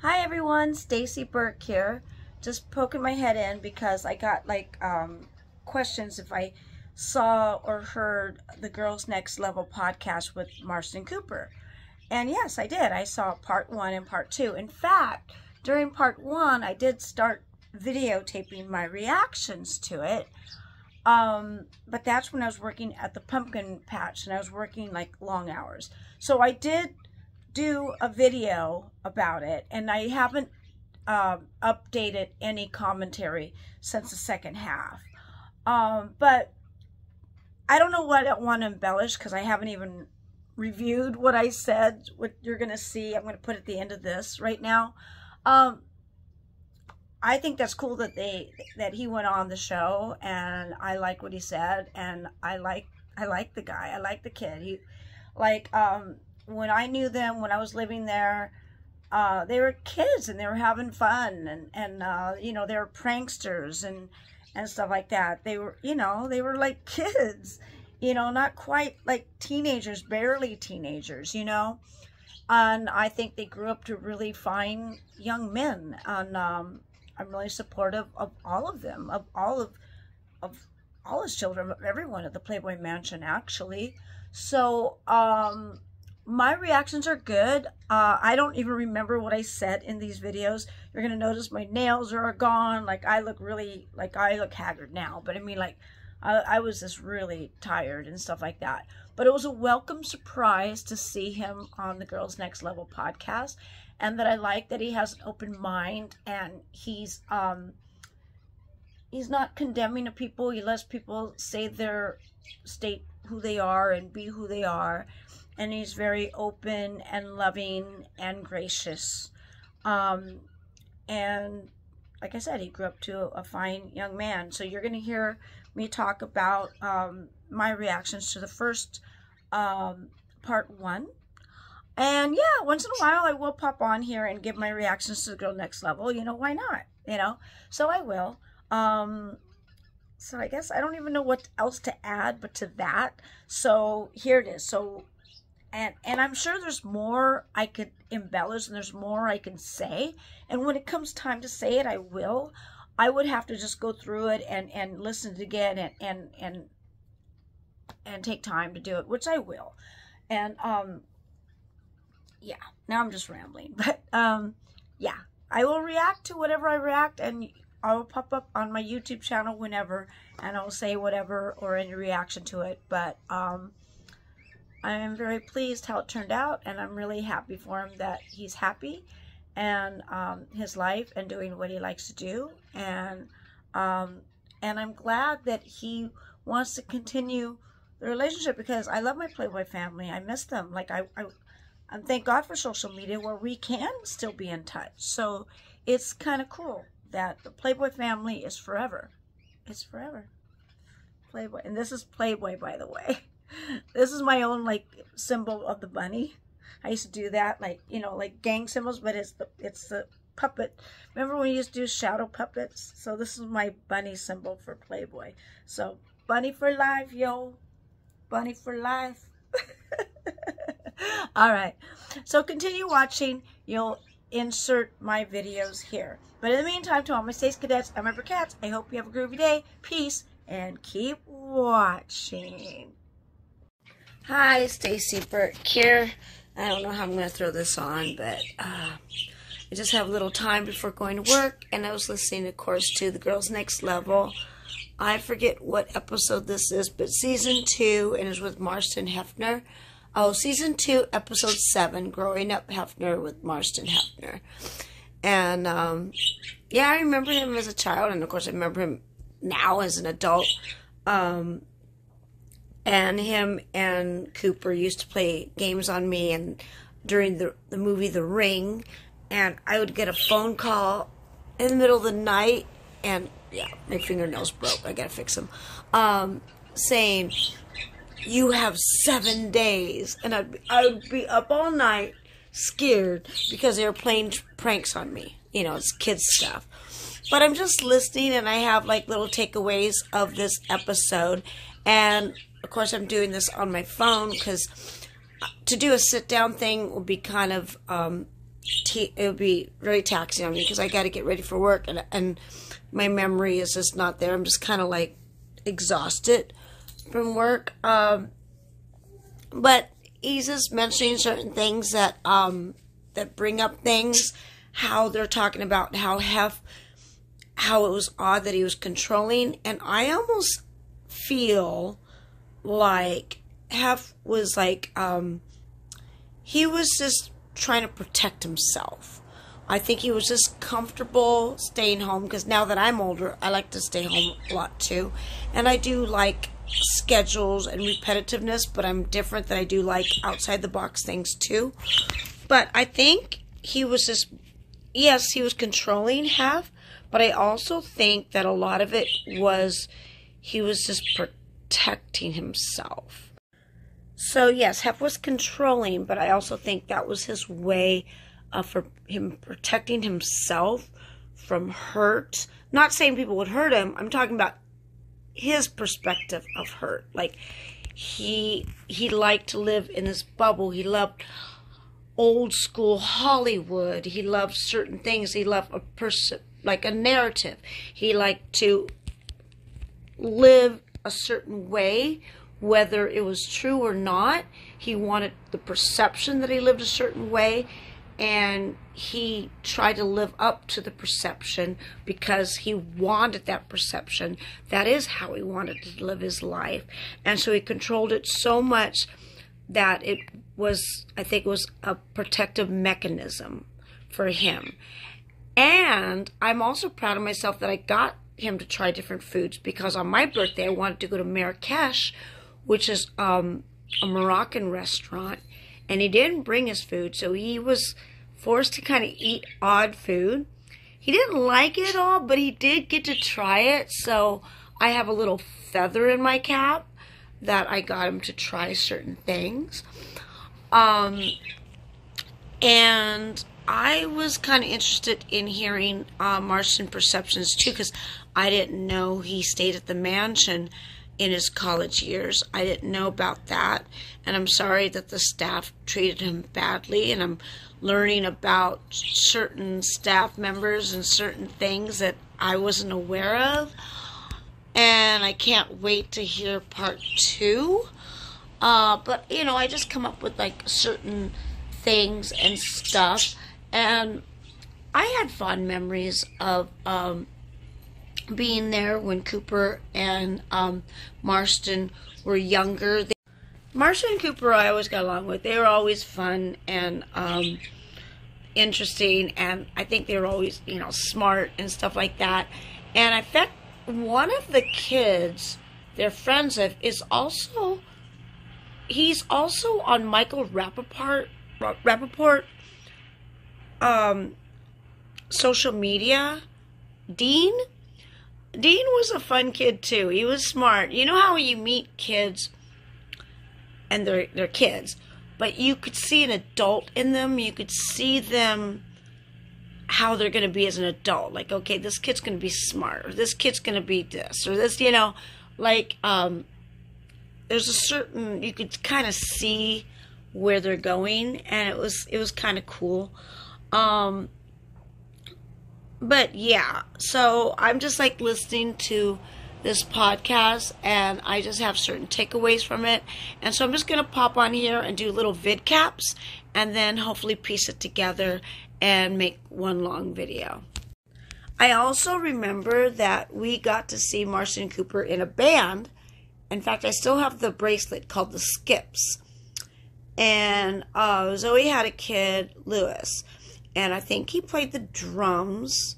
Hi everyone, StacyBurke here. Just poking my head in because I got questions if I saw or heard the Girls Next Level podcast with Marston Cooper. And yes, I did. I saw part 1 and part 2. In fact, during part 1, I did start videotaping my reactions to it. But that's when I was working at the pumpkin patch and I was working like long hours. So I did do a video about it, and I haven't updated any commentary since the second half. But I don't know what I want to embellish because I haven't even reviewed what I said. What you're going to see, I'm going to put at the end of this right now. I think that's cool that he went on the show, and I like what he said, and I like the guy. I like the kid. When I knew them, when I was living there, they were kids and they were having fun, and you know, they were pranksters and stuff like that. They were, you know, they were like kids, you know, not quite like teenagers, barely teenagers, you know. And I think they grew up to really fine young men, and I'm really supportive of all of them, of all his children, of everyone at the Playboy Mansion, actually. So, my reactions are good. I don't even remember what I said in these videos. You're going to notice my nails are gone. Like, I look haggard now. But I mean, like, I was just really tired and stuff like that. But it was a welcome surprise to see him on the Girls Next Level podcast. And that I like that he has an open mind. And he's not condemning of people. He lets people say state who they are and be who they are. And he's very open and loving and gracious. And like I said, he grew up to a fine young man. So you're going to hear me talk about my reactions to the first part 1. And yeah, once in a while I will pop on here and give my reactions to the Girl Next Level. You know, why not? You know, so I will. So I guess I don't even know what else to add but to that. So here it is. So And I'm sure there's more I could embellish and there's more I can say. And when it comes time to say it, I will. I would have to just go through it and listen to it again and take time to do it, which I will. And yeah, now I'm just rambling. But yeah, I will react to whatever I react, and I will pop up on my YouTube channel whenever, and I'll say whatever or any reaction to it. But I am very pleased how it turned out, and I'm really happy for him that he's happy and his life and doing what he likes to do, and I'm glad that he wants to continue the relationship because I love my Playboy family. I miss them. Like I thank God for social media where we can still be in touch. So it's kind of cool that the Playboy family is forever. It's forever. Playboy, and this is Playboy, by the way. This is my own like symbol of the bunny. I used to do that, like, you know, like gang symbols, but it's the puppet. Remember when we used to do shadow puppets? So this is my bunny symbol for Playboy. So bunny for life, yo. Bunny for life. All right. So continue watching. You'll insert my videos here. But in the meantime, to all my Stace-Cadets, I'm Burkettes. I hope you have a groovy day. Peace, and keep watching. Hi, StacyBurke here. I don't know how I'm going to throw this on, but I just have a little time before going to work, and I was listening, of course, to the Girls Next Level. I forget what episode this is, but Season 2, and it's with Marston Hefner. Oh, Season 2, Episode 7, Growing Up Hefner with Marston Hefner. And, yeah, I remember him as a child, and, of course, I remember him now as an adult. And him and Cooper used to play games on me, and during the movie The Ring, and I would get a phone call in the middle of the night, and yeah, my fingernails broke, I gotta fix them, saying, you have 7 days, and I would be up all night scared because they were playing pranks on me, you know, it's kids stuff. But I'm just listening, and I have like little takeaways of this episode, and of course, I'm doing this on my phone because to do a sit-down thing will be kind of it would be very taxing on me because I got to get ready for work, and my memory is just not there. I'm just kind of like exhausted from work. But he's just mentioning certain things that that bring up things, how they're talking about how it was odd that he was controlling, and I almost feel like Hef was like he was just trying to protect himself. I think he was just comfortable staying home, because now that I'm older, I like to stay home a lot too, and I do like schedules and repetitiveness, but I'm different, that I do like outside the box things too. But I think he was just, yes, he was controlling Hef, but I also think that a lot of it was he was just protecting himself. So yes, Hef was controlling, but I also think that was his way for him protecting himself from hurt. Not saying people would hurt him. I'm talking about his perspective of hurt. Like, he liked to live in this bubble. He loved old school Hollywood. He loved certain things. He loved a person, like a narrative. He liked to live a certain way, whether it was true or not. He wanted the perception that he lived a certain way, and he tried to live up to the perception because he wanted that perception. That is how he wanted to live his life. And so he controlled it so much that it was, I think it was a protective mechanism for him. And I'm also proud of myself that I got him to try different foods, because on my birthday I wanted to go to Marrakesh, which is a Moroccan restaurant, and he didn't bring his food, so he was forced to kind of eat odd food. He didn't like it all, but he did get to try it, so I have a little feather in my cap that I got him to try certain things. And I was kind of interested in hearing Marston perceptions too, because I didn't know he stayed at the mansion in his college years. I didn't know about that, and I'm sorry that the staff treated him badly, and I'm learning about certain staff members and certain things that I wasn't aware of, and I can't wait to hear part 2. But you know, I just come up with like certain things and stuff, and I had fond memories of being there when Cooper and Marston were younger. Marston and Cooper I always got along with. They were always fun and interesting, and I think they were always, you know, smart and stuff like that. And I bet one of the kids they're friends with is also, he's also on Michael Rappaport social media. Dean was a fun kid too. He was smart. You know how you meet kids and they're kids, but you could see an adult in them. You could see them, how they're going to be as an adult. Like, okay, this kid's going to be smart, or this kid's going to be this, or this, you know, like, there's a certain, you could kind of see where they're going, and it was kind of cool. But yeah, so I'm just like listening to this podcast, and I just have certain takeaways from it. And so I'm just going to pop on here and do little vid caps, and then hopefully piece it together and make one long video. I also remember that we got to see Marston and Cooper in a band. In fact, I still have the bracelet called the Skips. And Zoe had a kid, Lewis, and I think he played the drums.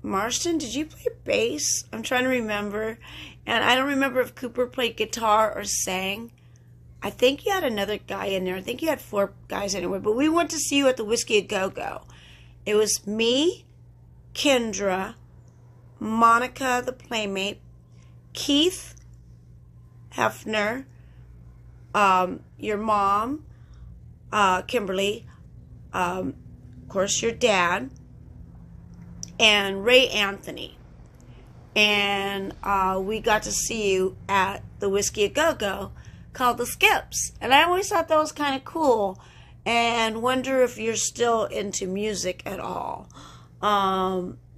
Marston, did you play bass? I'm trying to remember. And I don't remember if Cooper played guitar or sang. I think you had another guy in there. I think you had 4 guys anyway. But we went to see you at the Whiskey A Go-Go. It was me, Kendra, Monica, the Playmate, Keith, Hefner, your mom, Kimberly, of course your dad, and Ray Anthony. And we got to see you at the Whiskey A Go-Go called the Skips. And I always thought that was kind of cool. and wonder if you're still into music at all.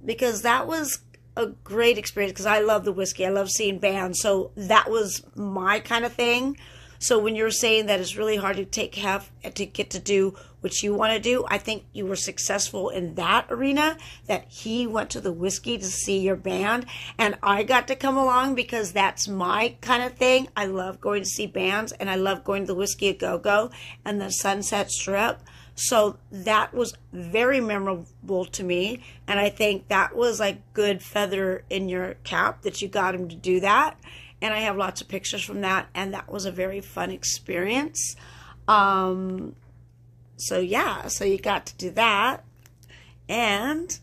Because that was a great experience, because I love the whiskey. I love seeing bands. So that was my kind of thing. So when you're saying that it's really hard to get to do what you want to do, I think you were successful in that arena, that he went to the whiskey to see your band, and I got to come along because that's my kind of thing. I love going to see bands, and I love going to the Whiskey A Go-Go and the Sunset Strip. So that was very memorable to me, and I think that was like good feather in your cap that you got him to do that. And I have lots of pictures from that, and that was a very fun experience. So yeah, so you got to do that. And